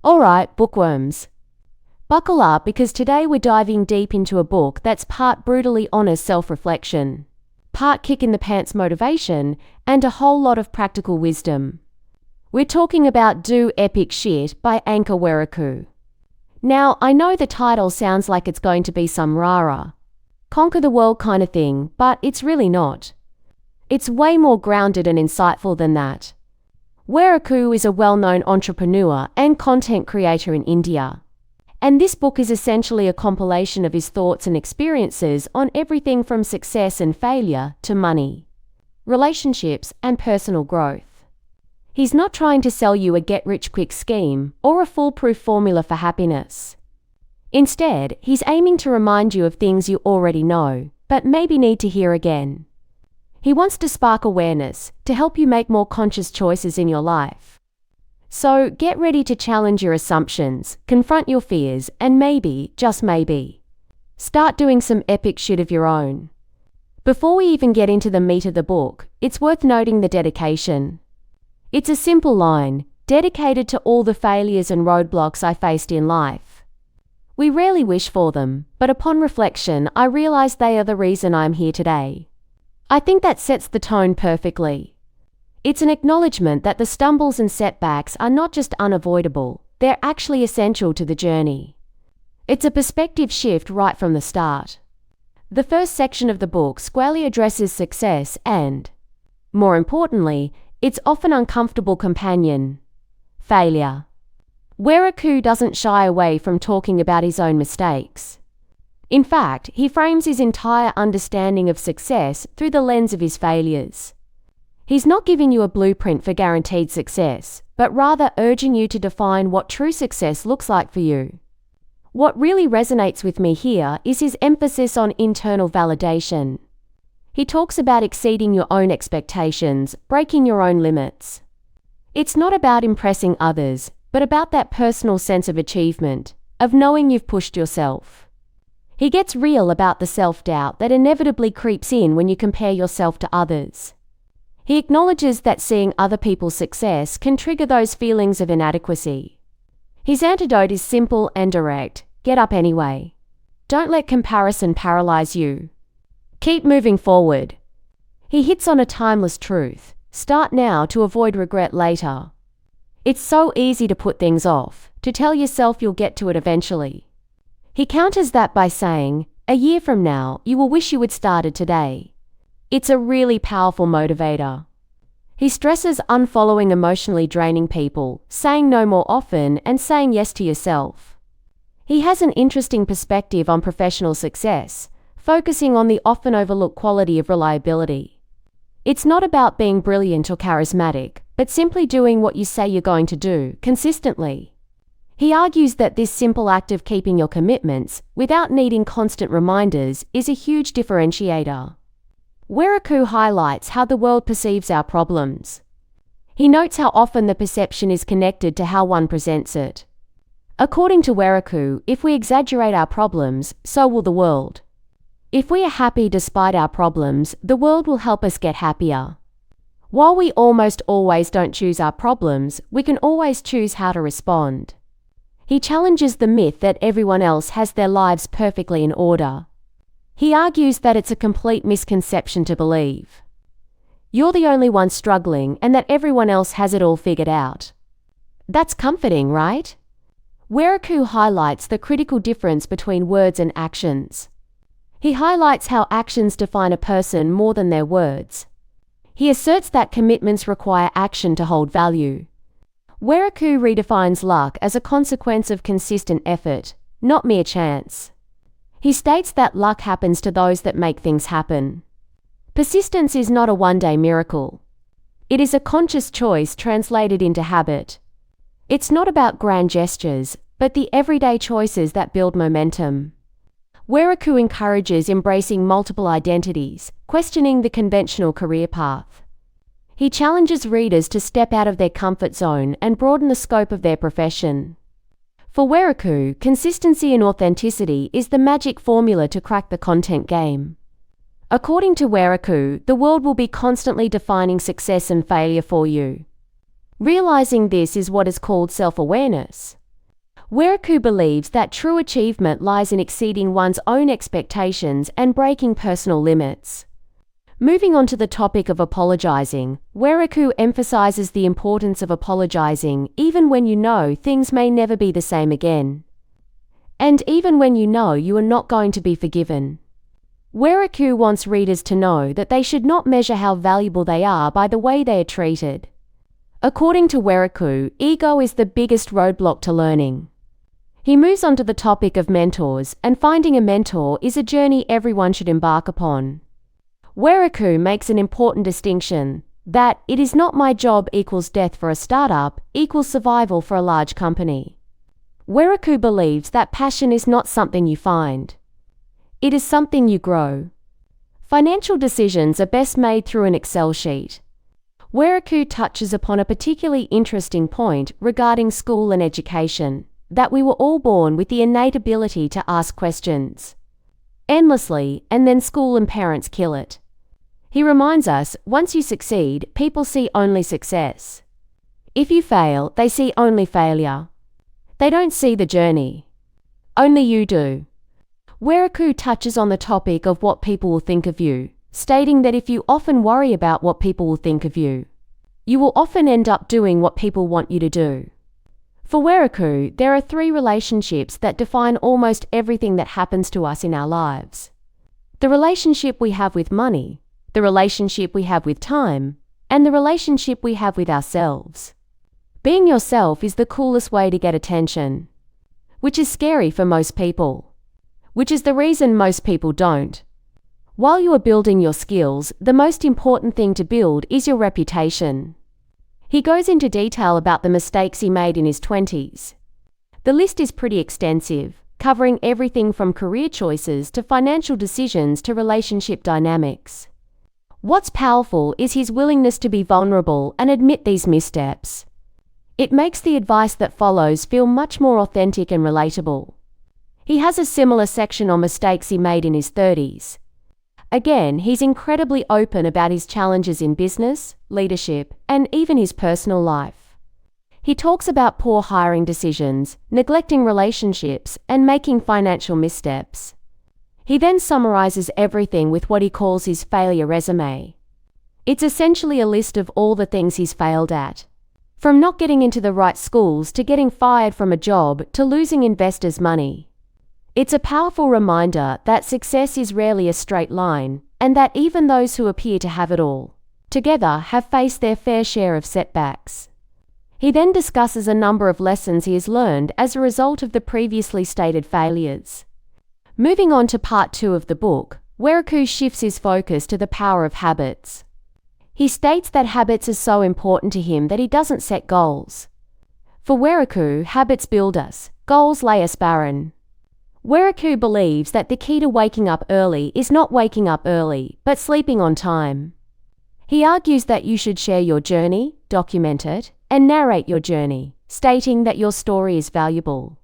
Alright, bookworms. Buckle up because today we're diving deep into a book that's part brutally honest self-reflection, part kick-in-the-pants motivation, and a whole lot of practical wisdom. We're talking about Do Epic Shit by Ankur Warikoo. Now, I know the title sounds like it's going to be some rah-rah, conquer the world kind of thing, but it's really not. It's way more grounded and insightful than that. Warikoo is a well-known entrepreneur and content creator in India. And this book is essentially a compilation of his thoughts and experiences on everything from success and failure to money, relationships, and personal growth. He's not trying to sell you a get-rich-quick scheme or a foolproof formula for happiness. Instead, he's aiming to remind you of things you already know, but maybe need to hear again. He wants to spark awareness to help you make more conscious choices in your life. So get ready to challenge your assumptions, confront your fears, and maybe, just maybe, start doing some epic shit of your own. Before we even get into the meat of the book, it's worth noting the dedication. It's a simple line, dedicated to all the failures and roadblocks I faced in life. We rarely wish for them, but upon reflection, I realize they are the reason I'm here today. I think that sets the tone perfectly. It's an acknowledgement that the stumbles and setbacks are not just unavoidable, they're actually essential to the journey. It's a perspective shift right from the start. The first section of the book squarely addresses success and, more importantly, its often uncomfortable companion, failure. Warikoo doesn't shy away from talking about his own mistakes. In fact, he frames his entire understanding of success through the lens of his failures. He's not giving you a blueprint for guaranteed success, but rather urging you to define what true success looks like for you. What really resonates with me here is his emphasis on internal validation. He talks about exceeding your own expectations, breaking your own limits. It's not about impressing others, but about that personal sense of achievement, of knowing you've pushed yourself. He gets real about the self-doubt that inevitably creeps in when you compare yourself to others. He acknowledges that seeing other people's success can trigger those feelings of inadequacy. His antidote is simple and direct: get up anyway. Don't let comparison paralyze you. Keep moving forward. He hits on a timeless truth: start now to avoid regret later. It's so easy to put things off, to tell yourself you'll get to it eventually. He counters that by saying, a year from now, you will wish you had started today. It's a really powerful motivator. He stresses unfollowing emotionally draining people, saying no more often, and saying yes to yourself. He has an interesting perspective on professional success, focusing on the often overlooked quality of reliability. It's not about being brilliant or charismatic, but simply doing what you say you're going to do, consistently. He argues that this simple act of keeping your commitments, without needing constant reminders, is a huge differentiator. Warikoo highlights how the world perceives our problems. He notes how often the perception is connected to how one presents it. According to Warikoo, if we exaggerate our problems, so will the world. If we are happy despite our problems, the world will help us get happier. While we almost always don't choose our problems, we can always choose how to respond. He challenges the myth that everyone else has their lives perfectly in order. He argues that it's a complete misconception to believe you're the only one struggling and that everyone else has it all figured out. That's comforting, right? Warikoo highlights the critical difference between words and actions. He highlights how actions define a person more than their words. He asserts that commitments require action to hold value. Warikoo redefines luck as a consequence of consistent effort, not mere chance. He states that luck happens to those that make things happen. Persistence is not a one-day miracle. It is a conscious choice translated into habit. It's not about grand gestures, but the everyday choices that build momentum. Warikoo encourages embracing multiple identities, questioning the conventional career path. He challenges readers to step out of their comfort zone and broaden the scope of their profession. For Warikoo, consistency and authenticity is the magic formula to crack the content game. According to Warikoo, the world will be constantly defining success and failure for you. Realizing this is what is called self-awareness. Warikoo believes that true achievement lies in exceeding one's own expectations and breaking personal limits. Moving on to the topic of apologizing, Warikoo emphasizes the importance of apologizing even when you know things may never be the same again. And even when you know you are not going to be forgiven. Warikoo wants readers to know that they should not measure how valuable they are by the way they are treated. According to Warikoo, ego is the biggest roadblock to learning. He moves on to the topic of mentors, and finding a mentor is a journey everyone should embark upon. Warikoo makes an important distinction, that it is not my job equals death for a startup equals survival for a large company. Warikoo believes that passion is not something you find. It is something you grow. Financial decisions are best made through an Excel sheet. Warikoo touches upon a particularly interesting point regarding school and education, that we were all born with the innate ability to ask questions endlessly, and then school and parents kill it. He reminds us, once you succeed, people see only success. If you fail, they see only failure. They don't see the journey. Only you do. Warikoo touches on the topic of what people will think of you, stating that if you often worry about what people will think of you, you will often end up doing what people want you to do. For Warikoo, there are 3 relationships that define almost everything that happens to us in our lives. The relationship we have with money, the relationship we have with time, and the relationship we have with ourselves. Being yourself is the coolest way to get attention, which is scary for most people, which is the reason most people don't. While you are building your skills, the most important thing to build is your reputation. He goes into detail about the mistakes he made in his 20s. The list is pretty extensive, covering everything from career choices to financial decisions to relationship dynamics. What's powerful is his willingness to be vulnerable and admit these missteps. It makes the advice that follows feel much more authentic and relatable. He has a similar section on mistakes he made in his 30s. Again, he's incredibly open about his challenges in business, leadership, and even his personal life. He talks about poor hiring decisions, neglecting relationships, and making financial missteps. He then summarizes everything with what he calls his failure resume. It's essentially a list of all the things he's failed at. From not getting into the right schools to getting fired from a job to losing investors' money. It's a powerful reminder that success is rarely a straight line, and that even those who appear to have it all together have faced their fair share of setbacks. He then discusses a number of lessons he has learned as a result of the previously stated failures. Moving on to part 2 of the book, Warikoo shifts his focus to the power of habits. He states that habits are so important to him that he doesn't set goals. For Warikoo, habits build us, goals lay us barren. Warikoo believes that the key to waking up early is not waking up early, but sleeping on time. He argues that you should share your journey, document it, and narrate your journey, stating that your story is valuable.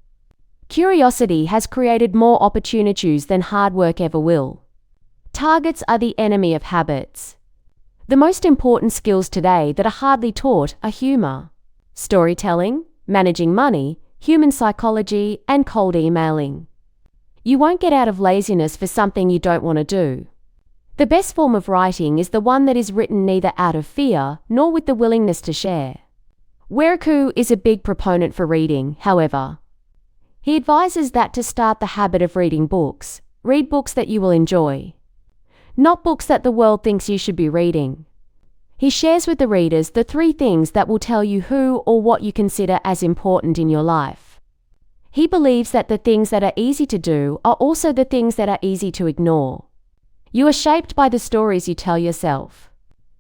Curiosity has created more opportunities than hard work ever will. Targets are the enemy of habits. The most important skills today that are hardly taught are humor, storytelling, managing money, human psychology, and cold emailing. You won't get out of laziness for something you don't want to do. The best form of writing is the one that is written neither out of fear nor with the willingness to share. Warikoo is a big proponent for reading, however. He advises that to start the habit of reading books, read books that you will enjoy, not books that the world thinks you should be reading. He shares with the readers the 3 things that will tell you who or what you consider as important in your life. He believes that the things that are easy to do are also the things that are easy to ignore. You are shaped by the stories you tell yourself.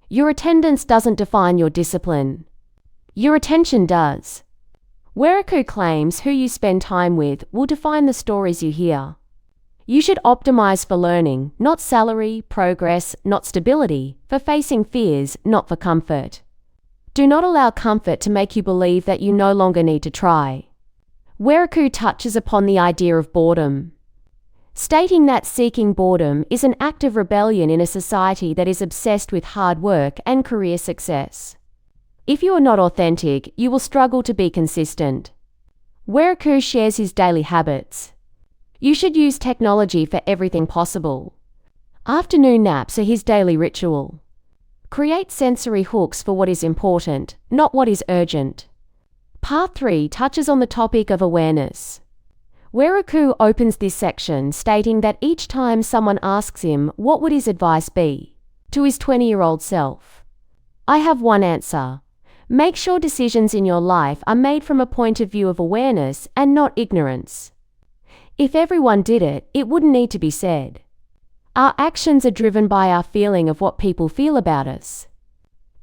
Your attendance doesn't define your discipline. Your attention does. Warikoo claims who you spend time with will define the stories you hear. You should optimize for learning, not salary, progress, not stability, for facing fears, not for comfort. Do not allow comfort to make you believe that you no longer need to try. Warikoo touches upon the idea of boredom, stating that seeking boredom is an act of rebellion in a society that is obsessed with hard work and career success. If you are not authentic, you will struggle to be consistent. Warikoo shares his daily habits. You should use technology for everything possible. Afternoon naps are his daily ritual. Create sensory hooks for what is important, not what is urgent. Part 3 touches on the topic of awareness. Warikoo opens this section stating that each time someone asks him what would his advice be to his 20-year-old self, I have one answer. Make sure decisions in your life are made from a point of view of awareness and not ignorance. If everyone did it, it wouldn't need to be said. Our actions are driven by our feeling of what people feel about us.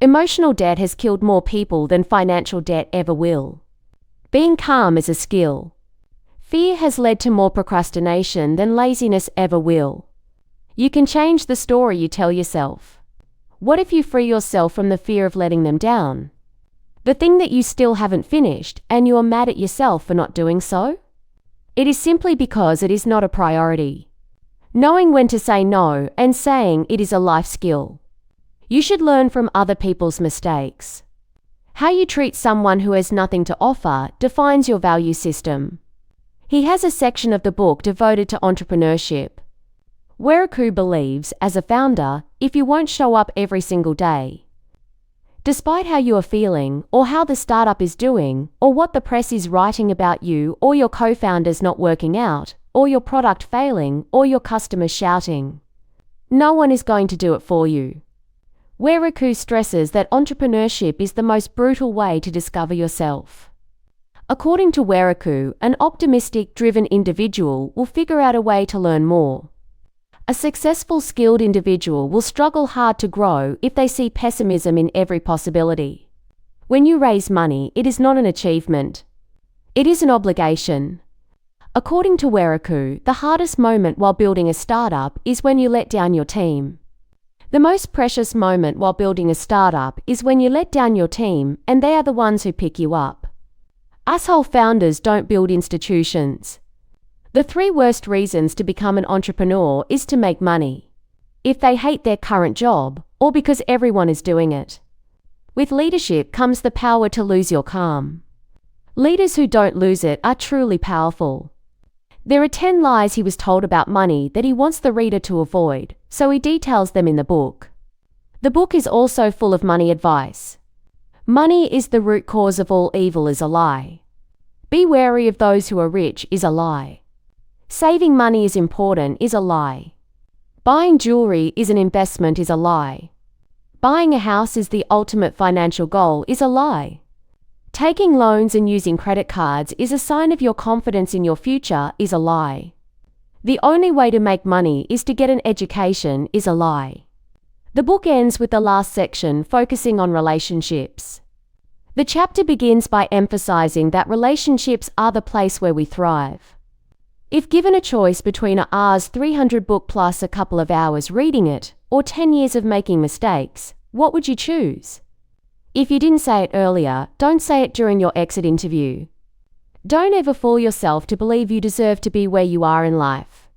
Emotional debt has killed more people than financial debt ever will. Being calm is a skill. Fear has led to more procrastination than laziness ever will. You can change the story you tell yourself. What if you free yourself from the fear of letting them down? The thing that you still haven't finished, and you are mad at yourself for not doing so? It is simply because it is not a priority. Knowing when to say no and saying it is a life skill. You should learn from other people's mistakes. How you treat someone who has nothing to offer defines your value system. He has a section of the book devoted to entrepreneurship. Warikoo believes, as a founder, if you won't show up every single day, despite how you are feeling, or how the startup is doing, or what the press is writing about you, or your co-founders not working out, or your product failing, or your customers shouting, no one is going to do it for you. Warikoo stresses that entrepreneurship is the most brutal way to discover yourself. According to Warikoo, an optimistic, driven individual will figure out a way to learn more. A successful, skilled individual will struggle hard to grow if they see pessimism in every possibility. When you raise money, it is not an achievement. It is an obligation. According to Warikoo, the hardest moment while building a startup is when you let down your team. The most precious moment while building a startup is when you let down your team and they are the ones who pick you up. Asshole founders don't build institutions. The 3 worst reasons to become an entrepreneur is to make money, if they hate their current job, or because everyone is doing it. With leadership comes the power to lose your calm. Leaders who don't lose it are truly powerful. There are 10 lies he was told about money that he wants the reader to avoid, so he details them in the book. The book is also full of money advice. Money is the root cause of all evil is a lie. Be wary of those who are rich is a lie. Saving money is important is a lie. Buying jewelry is an investment is a lie. Buying a house is the ultimate financial goal is a lie. Taking loans and using credit cards is a sign of your confidence in your future is a lie. The only way to make money is to get an education is a lie. The book ends with the last section focusing on relationships. The chapter begins by emphasizing that relationships are the place where we thrive. If given a choice between a Rs 300 book plus a couple of hours reading it, or 10 years of making mistakes, what would you choose? If you didn't say it earlier, don't say it during your exit interview. Don't ever fool yourself to believe you deserve to be where you are in life.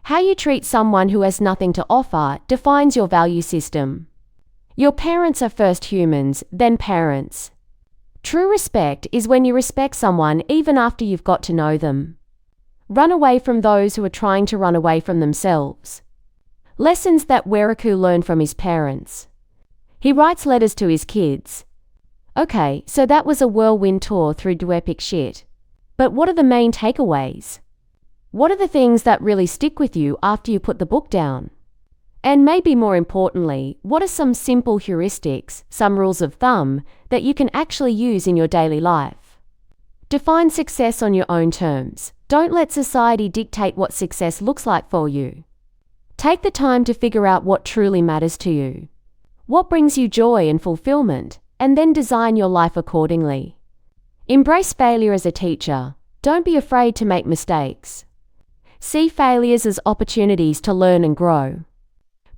How you treat someone who has nothing to offer defines your value system. Your parents are first humans, then parents. True respect is when you respect someone even after you've got to know them. Run away from those who are trying to run away from themselves. Lessons that Warikoo learned from his parents. He writes letters to his kids. Okay, so that was a whirlwind tour through epic shit. But what are the main takeaways? What are the things that really stick with you after you put the book down? And maybe more importantly, what are some simple heuristics, some rules of thumb, that you can actually use in your daily life? Define success on your own terms. Don't let society dictate what success looks like for you. Take the time to figure out what truly matters to you. What brings you joy and fulfillment, and then design your life accordingly. Embrace failure as a teacher. Don't be afraid to make mistakes. See failures as opportunities to learn and grow.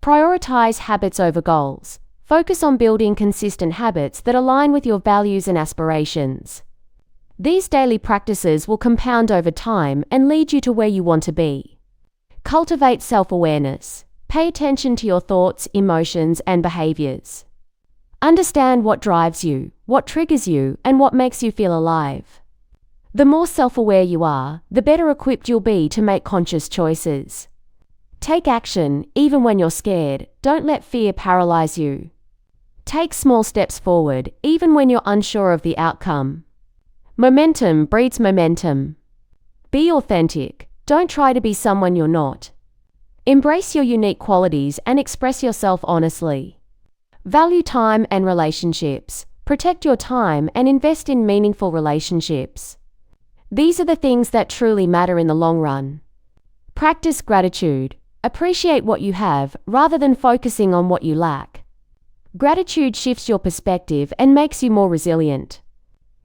Prioritize habits over goals. Focus on building consistent habits that align with your values and aspirations. These daily practices will compound over time and lead you to where you want to be. Cultivate self-awareness. Pay attention to your thoughts, emotions, and behaviors. Understand what drives you, what triggers you, and what makes you feel alive. The more self-aware you are, the better equipped you'll be to make conscious choices. Take action, even when you're scared. Don't let fear paralyze you. Take small steps forward, even when you're unsure of the outcome. Momentum breeds momentum. Be authentic. Don't try to be someone you're not. Embrace your unique qualities and express yourself honestly. Value time and relationships. Protect your time and invest in meaningful relationships. These are the things that truly matter in the long run. Practice gratitude. Appreciate what you have rather than focusing on what you lack. Gratitude shifts your perspective and makes you more resilient.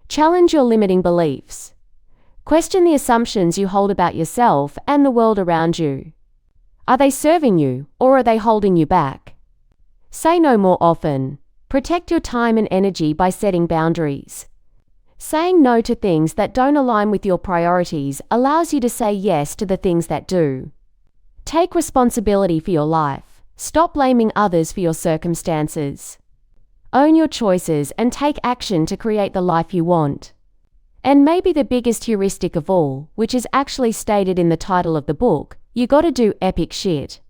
Challenge your limiting beliefs. Question the assumptions you hold about yourself and the world around you. Are they serving you, or are they holding you back? Say no more often. Protect your time and energy by setting boundaries. Saying no to things that don't align with your priorities allows you to say yes to the things that do. Take responsibility for your life. Stop blaming others for your circumstances. Own your choices and take action to create the life you want. And maybe the biggest heuristic of all, which is actually stated in the title of the book, you gotta do epic shit.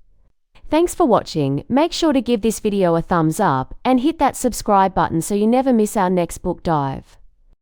Thanks for watching. Make sure to give this video a thumbs up and hit that subscribe button so you never miss our next book dive.